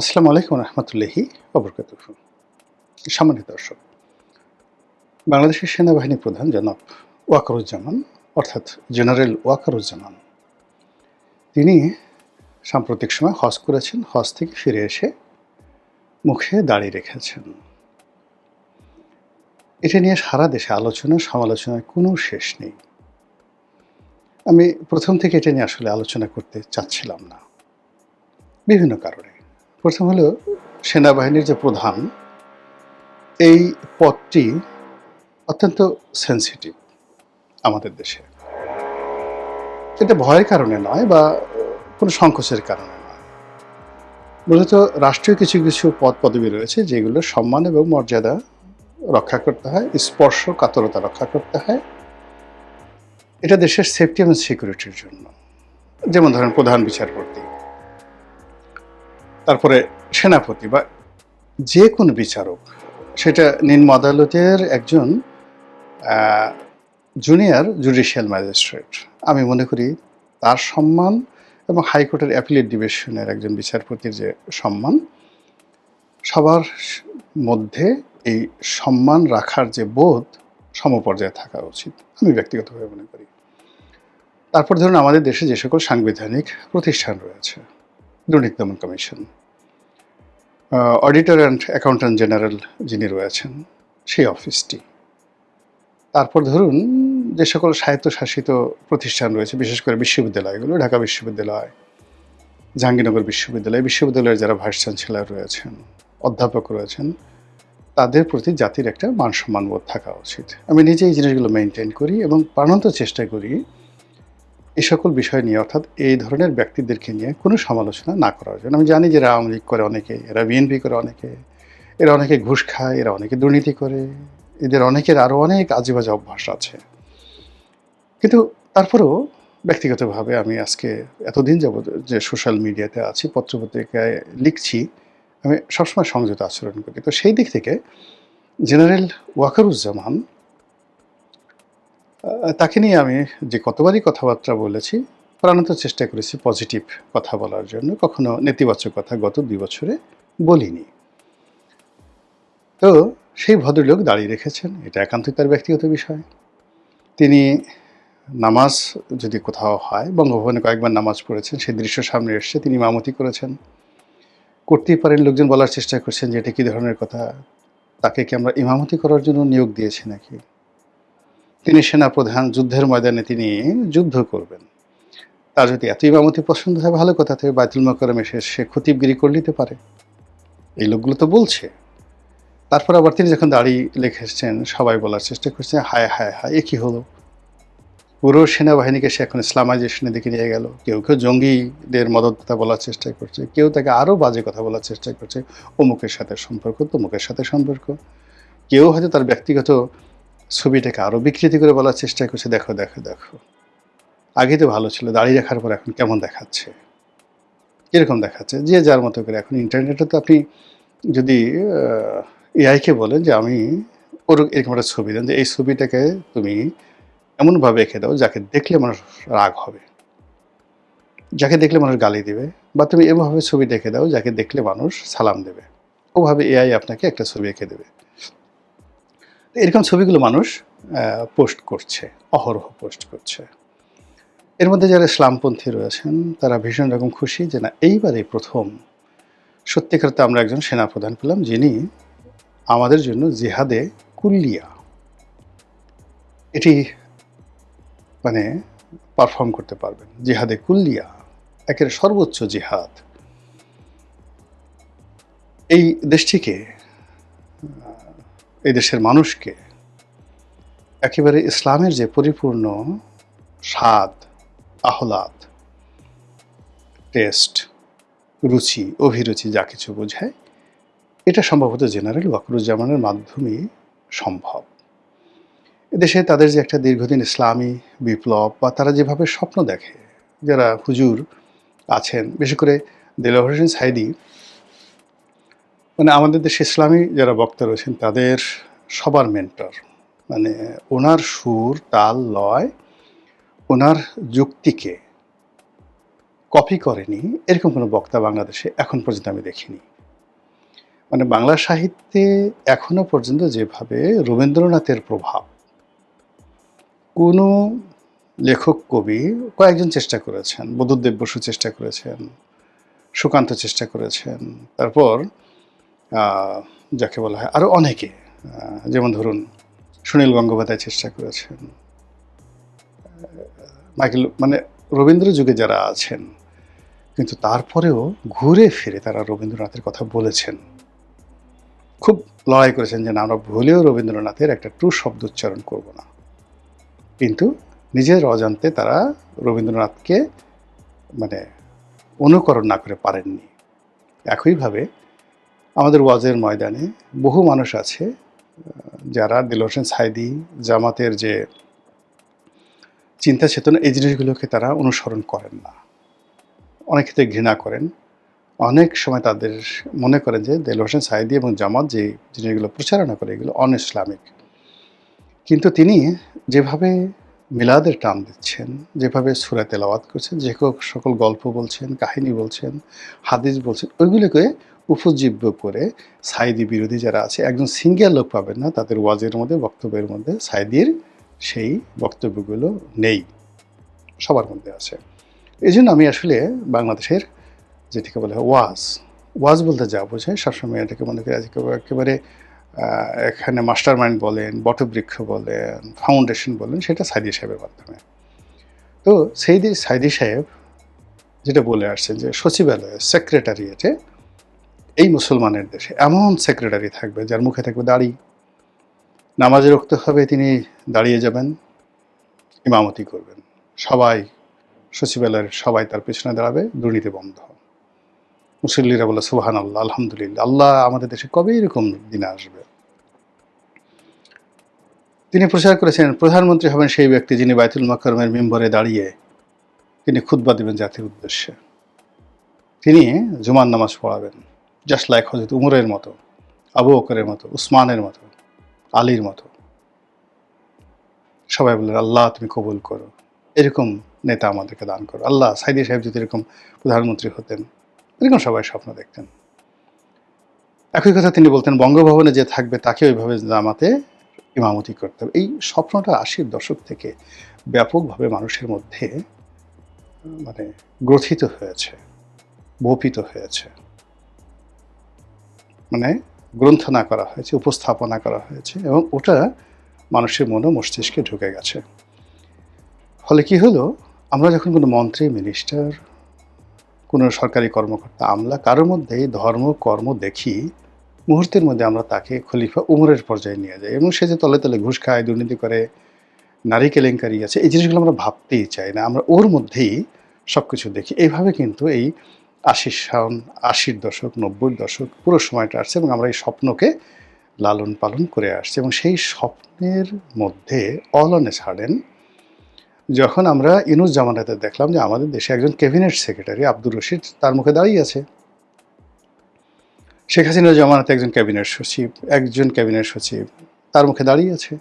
আসসালামু আলাইকুম রহমতুল্লাহি ওবরকাতুহু। সম্মানিত দর্শক, বাংলাদেশের সেনাবাহিনী প্রধান জনাব ওয়াকারুজ্জামান অর্থাৎ জেনারেল ওয়াকারুজ্জামান তিনি সাম্প্রতিক সময় হজ করেছেন। হজ থেকে ফিরে এসে মুখে দাড়ি রেখেছেন। এটা নিয়ে সারা দেশে আলোচনা সমালোচনার কোনো শেষ নেই। আমি প্রথম থেকে এটা নিয়ে আসলে আলোচনা করতে চাচ্ছিলাম না, বিভিন্ন কারণে। প্রথম হলো, সেনাবাহিনীর যে প্রধান, এই পদটি অত্যন্ত সেন্সিটিভ আমাদের দেশে। এটা ভয়ের কারণে নয় বা কোনো সংকোচের কারণে নয়। মূলত রাষ্ট্রীয় কিছু কিছু পদ পদবি রয়েছে যেগুলোর সম্মান এবং মর্যাদা রক্ষা করতে হয়, স্পর্শকাতরতা রক্ষা করতে হয়। এটা দেশের সেফটি এবং সিকিউরিটির জন্য। যেমন ধরেন প্রধান বিচারপতি, তারপরে সেনাপতি বা যে কোনো বিচারক, সেটা নিম্ন আদালতের একজন জুনিয়র জুডিশিয়াল ম্যাজিস্ট্রেট। আমি মনে করি তার সম্মান এবং হাইকোর্টের অ্যাপিলেট ডিভিশনের একজন বিচারপতির যে সম্মান, সবার মধ্যে এই সম্মান রাখার যে বোধ সমপর্যায়ে থাকা উচিত, আমি ব্যক্তিগতভাবে মনে করি। তারপর ধরুন আমাদের দেশে যে সকল সাংবিধানিক প্রতিষ্ঠান রয়েছে, দুর্নীতি দমন commission, auditor and accountant general যিনি রয়েছেন সেই অফিসটি, তারপর ধরুন যে সকল স্বায়ত্তশাসিত প্রতিষ্ঠান রয়েছে, বিশেষ করে বিশ্ববিদ্যালয়গুলো, ঢাকা বিশ্ববিদ্যালয়, জাহাঙ্গীরনগর বিশ্ববিদ্যালয়, বিশ্ববিদ্যালয়ের যারা ভাইস চ্যান্সেলর রয়েছেন, অধ্যাপক রয়েছেন, তাদের প্রতি জাতির একটা মান সম্মানবোধ থাকা উচিত। আমি নিজে এই জিনিসগুলো মেনটেন করি এবং প্রাণান্ত চেষ্টা করি এই সকল বিষয় নিয়ে, অর্থাৎ এই ধরনের ব্যক্তিদেরকে নিয়ে কোনো সমালোচনা না করার জন্য। আমি জানি যে এরা আওয়ামী লীগ করে অনেকে, এরা বিএনপি করে অনেকে, এরা অনেকে ঘুষ খায়, এরা অনেকে দুর্নীতি করে, এদের অনেকের আরও অনেক আজেবাজে অভ্যাস আছে। কিন্তু তারপরেও ব্যক্তিগতভাবে আমি আজকে এতদিন যাবৎ যে সোশ্যাল মিডিয়াতে আছি, পত্রপত্রিকায় লিখছি, আমি সবসময় সংযত আচরণ করি। তো সেই দিক থেকে জেনারেল ওয়াকারুজ্জামান, তাকে নিয়ে আমি যে কতবারই কথাবার্তা বলেছি, প্রাণান্ত চেষ্টা করেছি পজিটিভ কথা বলার জন্য, কখনো নেতিবাচক কথা গত ২ বছরে বলিনি। তো সেই ভদ্রলোক দাঁড়িয়ে রেখেছেন, এটা একান্তই তার ব্যক্তিগত বিষয়। তিনি নামাজ যদি কোথাও হয়, বঙ্গভবনে কয়েকবার নামাজ পড়েছেন, সেই দৃশ্য সামনে এসছে, তিনি ইমামতি করেছেন। করতেই পারেন, লোকজন বলার চেষ্টা করছেন যে এটা কী ধরনের কথা, তাকে কি আমরা ইমামতি করার জন্য নিয়োগ দিয়েছি নাকি? তিনি সেনাপ্রধান, যুদ্ধের ময়দানে তিনি যুদ্ধ করবেন। তার যদি এত ইমামতি পছন্দ হয়, ভালো কথা, থেকে বাইতুল মোকাররমে এসে সে খতিবগিরি করে নিতে পারে। এই লোকগুলো তো বলছে। তারপর আবার তিনি যখন দাড়ি রেখেছেন, সবাই বলার চেষ্টা করছে, হায় হায় হায়, এ কী হলো? পুরো সেনাবাহিনীকে সে এখন ইসলামাইজেশনের দিকে নিয়ে গেল। কেউ কেউ জঙ্গিদের মদতদাতা বলার চেষ্টা করছে, কেউ তাকে আরও বাজে কথা বলার চেষ্টা করছে, অমুকের সাথে সম্পর্ক, তমুকের সাথে সম্পর্ক। কেউ হয়তো তার ব্যক্তিগত ছবিটাকে আরও বিকৃতি করে বলার চেষ্টা করছে, দেখো দেখো দেখো, আগে তো ভালো ছিল, দাড়ি রাখার পর এখন কেমন দেখাচ্ছে, কীরকম দেখাচ্ছে। যে যার মতো করে। এখন ইন্টারনেটে তো আপনি যদি এআইকে বলেন যে আমি ওর এরকম একটা ছবি দেন, যে এই ছবিটাকে তুমি এমনভাবে এঁকে দাও যাকে দেখলে মানুষ রাগ হবে, যাকে দেখলে মানুষ গালি দেবে, বা তুমি এভাবে ছবি দেখে দাও যাকে দেখলে মানুষ সালাম দেবে। ওভাবে এআই আপনাকে একটা ছবি এঁকে দেবে। এরকম ছবিগুলো মানুষ পোস্ট করছে, অহরহ পোস্ট করছে। এর মধ্যে যারা ইসলামপন্থী রয়েছেন তারা ভীষণ রকম খুশি যে না, এইবারে প্রথম সত্যিকারতে আমরা একজন সেনাপ্রধান পেলাম যিনি আমাদের জন্য জিহাদে কুল্লিয়া এটি মানে পারফর্ম করতে পারবেন। জিহাদে কুল্লিয়া, একের সর্বোচ্চ জিহাদ। এই দেশটিকে, এই দেশের মানুষকে একেবারে ইসলামের যে পরিপূর্ণ স্বাদ, আহ্লাদ, টেস্ট, রুচি, অভিরুচি যা কিছু বোঝায়, এটা সম্ভবত জেনারেল ওয়াকারুজ্জামানের মাধ্যমেই সম্ভব। এদেশে তাদের যে একটা দীর্ঘদিন ইসলামী বিপ্লব, বা তারা যেভাবে স্বপ্ন দেখে, যারা হুজুর আছেন, বিশেষ করে দেলোয়ার হোসেন সাঈদী, মানে আমাদের দেশে ইসলামী যারা বক্তা রয়েছেন তাদের সবার মেন্টর। মানে ওনার সুর, তাল, লয়, ওনার যুক্তিকে কপি করেনি এরকম কোনো বক্তা বাংলাদেশে এখন পর্যন্ত আমি দেখিনি। মানে বাংলা সাহিত্যে এখনো পর্যন্ত যেভাবে রবীন্দ্রনাথের প্রভাব কোনো লেখক কবি কয়েকজন চেষ্টা করেছেন, বুদ্ধদেব বসু চেষ্টা করেছেন, সুকান্ত চেষ্টা করেছেন, তারপর যাকে বলা হয় আরও অনেকে, যেমন ধরুন সুনীল গঙ্গোপাধ্যায় চেষ্টা করেছেন, মাইকেল, মানে রবীন্দ্র যুগে যারা আছেন, কিন্তু তারপরেও ঘুরে ফিরে তারা রবীন্দ্রনাথের কথা বলেছেন, খুব লড়াই করেছেন যে না, আমরা ভুলেও রবীন্দ্রনাথের একটা ট্রু শব্দ উচ্চারণ করব না, কিন্তু নিজের অজান্তে তারা রবীন্দ্রনাথকে মানে অনুকরণ না করে পারেননি। একইভাবে আমাদের ওয়াজের ময়দানে বহু মানুষ আছে যারা দেলোয়ার হোসেন সাঈদী, জামাতের যে চিন্তা চেতনা, এই জিনিসগুলোকে তারা অনুসরণ করেন না, অনেক ক্ষেত্রে ঘৃণা করেন। অনেক সময় তাদের মনে করেন যে দেলোয়ার হোসেন সাঈদী এবং জামাত যে জিনিসগুলো প্রচারণা করে এগুলো অন ইসলামিক। কিন্তু তিনি যেভাবে মিলাদের টান দিচ্ছেন, যেভাবে সূরা তেলাওয়াত করছেন, যে সকল গল্প বলছেন, কাহিনী বলছেন, হাদিস বলছেন, ওইগুলোকে উপজীব্য করে সাঈদী বিরোধী যারা আছে, একজন সিঙ্গেল লোক পাবেন না তাদের ওয়াজের মধ্যে, বক্তব্যের মধ্যে সাঈদীর সেই বক্তব্যগুলো নেই, সবার মধ্যে আছে। এই জন্য আমি আসলে বাংলাদেশের যেটাকে বলা হয় ওয়াজ বলতে যা বোঝায় সবসময় এটাকে মনে করি একেবারে এখানে মাস্টার মাইন্ড বলেন, বটবৃক্ষ বলেন, ফাউন্ডেশন বলেন, সেটা সাঈদী সাহেবের মাধ্যমে। তো সাঈদী সাহেব যেটা বলে আসছেন যে সচিবালয়ে, সেক্রেটারিয়েটে এই মুসলমানের দেশে এমন সেক্রেটারি থাকবে যার মুখে থাকবে দাড়ি, নামাজে রক্ত হবে তিনি দাঁড়িয়ে যাবেন, ইমামতি করবেন, সবাই সচিবালয়ের সবাই তার পেছনে দাঁড়াবে, দুর্নীতি বন্ধ। মুসল্লিরা বলে সুবহানাল্লাহ, আলহামদুলিল্লাহ, আল্লাহ আমাদের দেশে কবে এরকম দিন আসবে। তিনি প্রচার করেছেন প্রধানমন্ত্রী হবেন সেই ব্যক্তি যিনি বাইতুল মুকাররমের মিম্বরে দাঁড়িয়ে তিনি খুতবা দিবেন জাতির উদ্দেশ্যে, তিনি জুমার নামাজ পড়াবেন, জাস্ট লাইক হযরত উমরের মতো, আবু বকরের মতো, উসমানের মতো, আলীর মতো। সবাই বললেন আল্লাহ তুমি কবুল করো, এরকম নেতা আমাদেরকে দান করো আল্লাহ। সাঈদী সাহেব যদি এরকম প্রধানমন্ত্রী হতেন, এরকম সবাই স্বপ্ন দেখতেন। একই কথা তিনি বলতেন বঙ্গভবনে যে থাকবে তাকে ওইভাবে জামাতে ইমামতি করতে হবে। এই স্বপ্নটা ৮০-র দশক থেকে ব্যাপকভাবে মানুষের মধ্যে মানে গ্রথিত হয়েছে, বপিত হয়েছে, মানে গ্রন্থনা করা হয়েছে, উপস্থাপনা করা হয়েছে, এবং ওটা মানুষের মনে মস্তিষ্কে ঢুকে গেছে। ফলে কি হলো, আমরা যখন কোনো মন্ত্রী, মিনিস্টার, কোনো সরকারি কর্মকর্তা, আমলা কারোর মধ্যেই ধর্ম কর্ম দেখি, মুহূর্তের মধ্যে আমরা তাকে খলিফা উমরের পর্যায়ে নিয়ে যাই, এবং সে যে তলে তলে ঘুষ খায়, দুর্নীতি করে, নারী কেলেঙ্কারি আছে, এই জিনিসগুলো আমরা ভাবতেই চাই না, আমরা ওর মধ্যেই সব কিছু দেখি। এইভাবে কিন্তু এই ৮০-র দশক, ৯০-র দশক পুরো সময়টা আসছে, এবং আমরা এই স্বপ্নকে লালন পালন করে আসছি। এবং সেই স্বপ্নের মধ্যে অল অন এ সাডেন যখন আমরা ইউনূস জামানাতে দেখলাম যে আমাদের দেশে একজন ক্যাবিনেট সেক্রেটারি আব্দুর রশিদ তার মুখে দাঁড়িয়ে আছে, শেখ হাসিনার জামানাতে একজন ক্যাবিনেট সচিব তার মুখে দাঁড়িয়ে আছে,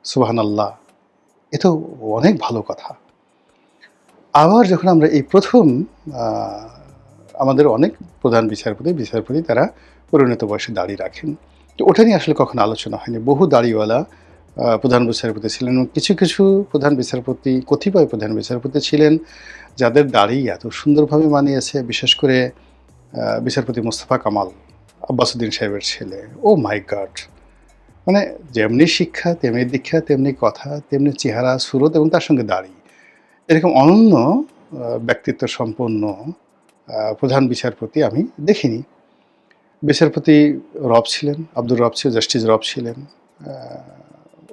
সুবহানাল্লাহ, এ তো অনেক ভালো কথা। আবার যখন আমরা এই প্রথম আমাদের অনেক প্রধান বিচারপতি তারা পরিণত বয়সে দাড়ি রাখেন, তো ওটা নিয়ে আসলে কখনো আলোচনা হয়নি। বহু দাড়িওয়ালা প্রধান বিচারপতি ছিলেন, এবং কিছু কতিপয় প্রধান বিচারপতি ছিলেন যাদের দাড়ি এত সুন্দরভাবে মানিয়েছে, বিশেষ করে বিচারপতি মোস্তফা কামাল, আব্বাসউদ্দিন সাহেবের ছেলে। ও মাই গড, মানে যেমনি শিক্ষা তেমনি দীক্ষা, তেমনি কথা, তেমনি চেহারা, সুরত, এবং তার সঙ্গে দাড়ি, এরকম অনন্য ব্যক্তিত্ব সম্পন্ন প্রধান বিচারপতি আমি দেখিনি। বিচারপতি রব ছিলেন, আব্দুর রব ছিল, জাস্টিস রব ছিলেন,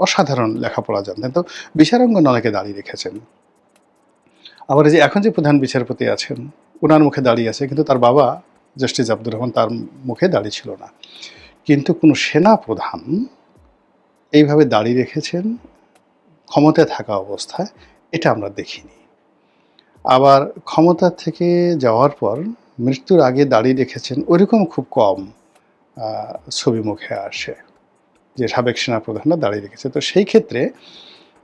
অসাধারণ লেখাপড়া জানতেন, তো বিচারাঙ্গনে অনেকে দাঁড়িয়ে রেখেছেন। আবার এই যে এখন যে প্রধান বিচারপতি আছেন ওনার মুখে দাঁড়িয়ে আছে, কিন্তু তার বাবা জাস্টিস আব্দুর রহমান, তার মুখে দাঁড়িয়ে ছিল না। কিন্তু কোনো সেনা প্রধান এইভাবে দাঁড়িয়ে রেখেছেন ক্ষমতায় থাকা অবস্থায়, এটা আমরা দেখিনি। আবার ক্ষমতা থেকে যাওয়ার পর মৃত্যুর আগে দাঁড়িয়ে রেখেছেন ওইরকম খুব কম ছবি মুখে আসে যে সাবেক সেনাপ্রধানরা দাঁড়িয়ে রেখেছে। তো সেই ক্ষেত্রে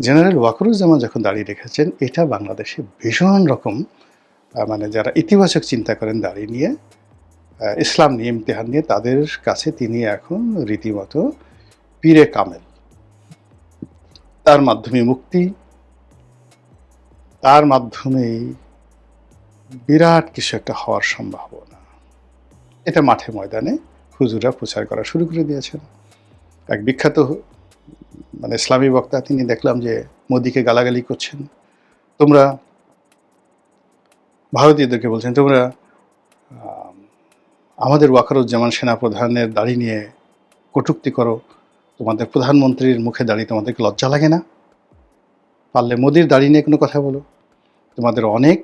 জেনারেল ওয়াকারুজ্জামান যখন দাঁড়িয়ে রেখেছেন, এটা বাংলাদেশে ভীষণ রকম মানে যারা ইতিবাচক চিন্তা করেন দাড়ি নিয়ে, ইসলাম নিয়ে, ইমতিহান নিয়ে, তাদের কাছে তিনি এখন রীতিমতো পীরে কামেল। তার মাধ্যমে মুক্তি, তার মাধ্যমেই বিরাট কিছু একটা হওয়ার সম্ভাবনা। এটা মাঠে ময়দানে হুজুররা প্রচার করা শুরু করে দিয়েছেন। এক বিখ্যাত মানে ইসলামী বক্তা তিনি দেখলাম যে মোদিকে গালাগালি করছেন, তোমরা ভারতীয়দেরকে বলছেন তোমরা আমাদের ওয়াকারুজ্জামান সেনাপ্রধানের দাড়ি নিয়ে কটূক্তি করো, তোমাদের প্রধানমন্ত্রীর মুখে দাঁড়িয়ে তোমাদেরকে লজ্জা লাগে না? পারলে মোদির দাড়ি নিয়ে কোনো কথা বলো। তোমাদের অনেক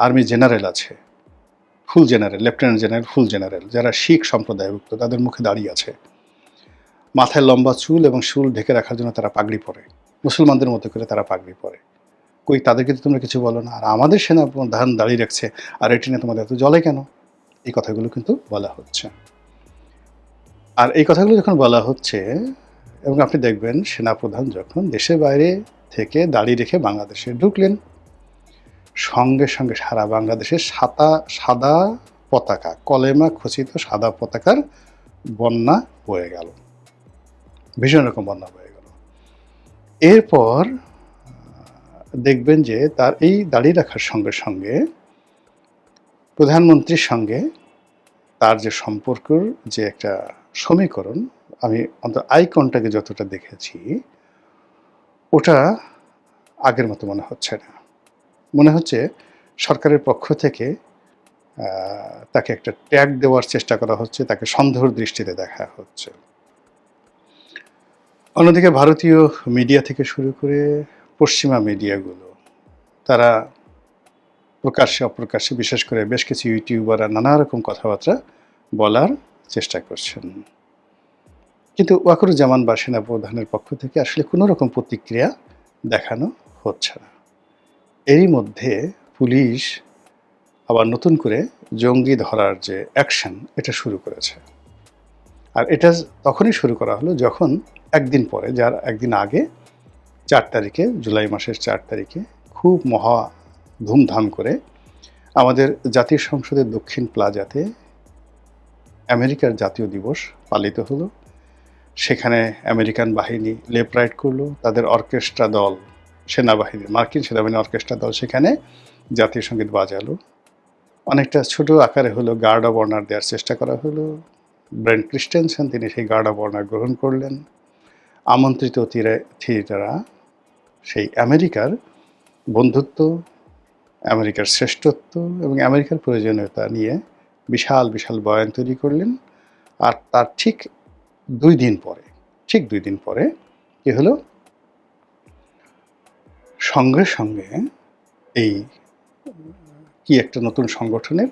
আর্মি জেনারেল আছে, ফুল জেনারেল, লেফটেন্যান্ট জেনারেল, ফুল জেনারেল, যারা শিখ সম্প্রদায়ভুক্ত, তাদের মুখে দাঁড়িয়ে আছে। মাথায় লম্বা চুল এবং চুল ঢেকে রাখার জন্য তারা পাগড়ি পরে, মুসলমানদের মতো করে তারা পাগড়ি পরে। কই তাদেরকে তো তোমরা কিছু বলো না, আর আমাদের সেনাপ্রধান দাঁড়িয়ে রাখছে, আর এটি নিয়ে তোমাদের এত জ্বলে কেন? এই কথাগুলো কিন্তু বলা হচ্ছে। আর এই কথাগুলো যখন বলা হচ্ছে, এবং আপনি দেখবেন সেনাপ্রধান যখন দেশের বাইরে থেকে দাঁড়িয়ে রেখে বাংলাদেশে ঢুকলেন, সঙ্গে সঙ্গে সারা বাংলাদেশে সাদা পতাকা, কলেমা খচিত সাদা পতাকার বন্যা বয়ে গেল, ভীষণ রকম বন্যা বয়ে গেল। এরপর দেখবেন যে তার এই দাঁড়িয়ে রাখার সঙ্গে সঙ্গে প্রধানমন্ত্রীর সঙ্গে তার যে সম্পর্কের যে একটা সমীকরণ, আমি অন্তত আই কন্টাক্টে যতটা দেখেছি, ওটা আগের মতো মনে হচ্ছে না। মনে হচ্ছে সরকারের পক্ষ থেকে তাকে একটা ট্যাগ দেওয়ার চেষ্টা করা হচ্ছে, তাকে সন্দেহের দৃষ্টিতে দেখা হচ্ছে। অন্যদিকে ভারতীয় মিডিয়া থেকে শুরু করে পশ্চিমা মিডিয়াগুলো, তারা প্রকাশ্যে অপ্রকাশ্যে, বিশেষ করে বেশ কিছু ইউটিউবাররা নানা রকম কথাবার্তা বলার চেষ্টা করছেন, কিন্তু ওয়াকারুজ্জামান বা সেনাপ্রধানের পক্ষ থেকে আসলে কোনো রকম প্রতিক্রিয়া দেখানো হচ্ছে না। এরই মধ্যে পুলিশ আবার নতুন করে জঙ্গি ধরার যে অ্যাকশন, এটা শুরু করেছে। আর এটা তখনই শুরু করা হলো যখন একদিন পরে, যার একদিন আগে 4 তারিখে, জুলাই মাসের 4 তারিখে খুব মহা ধুমধাম করে আমাদের জাতীয় সংসদের দক্ষিণ প্লাজাতে আমেরিকার জাতীয় দিবস পালিত হলো। সেখানে আমেরিকান বাহিনী লেফট রাইট করলো, তাদের অর্কেস্ট্রা দল, সেনাবাহিনী, মার্কিন সেনাবাহিনী অর্কেস্ট্রা দল সেখানে জাতীয় সঙ্গীত বাজালো। অনেকটা ছোট আকারে হলো গার্ড অব অনার দেওয়ার চেষ্টা করা হলো। ব্রেন্ট ক্রিস্টেনসেন তিনি সেই গার্ড অব অনার গ্রহণ করলেন। আমন্ত্রিত অতিথিরা সেই আমেরিকার বন্ধুত্ব, আমেরিকার শ্রেষ্ঠত্ব এবং আমেরিকার প্রয়োজনীয়তা নিয়ে বিশাল বিশাল বয়ান তৈরি করলেন। আর তার ঠিক 2 দিন পরে কি হলো, সঙ্গে সঙ্গে এই কি একটা নতুন সংগঠনের,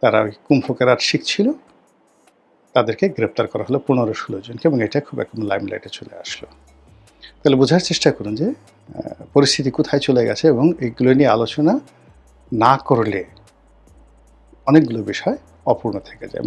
তারা ওই কুম্ভকেরাত শিখছিল, তাদেরকে গ্রেপ্তার করা হলো 15-16 জনকে, এবং এটা খুব একদম লাইমলাইটে চলে আসলো। তাহলে বোঝার চেষ্টা করুন যে পরিস্থিতি কোথায় চলে গেছে, এবং এইগুলো নিয়ে আলোচনা না করলে অনেকগুলো বিষয় অপূর্ণ থেকে যায়।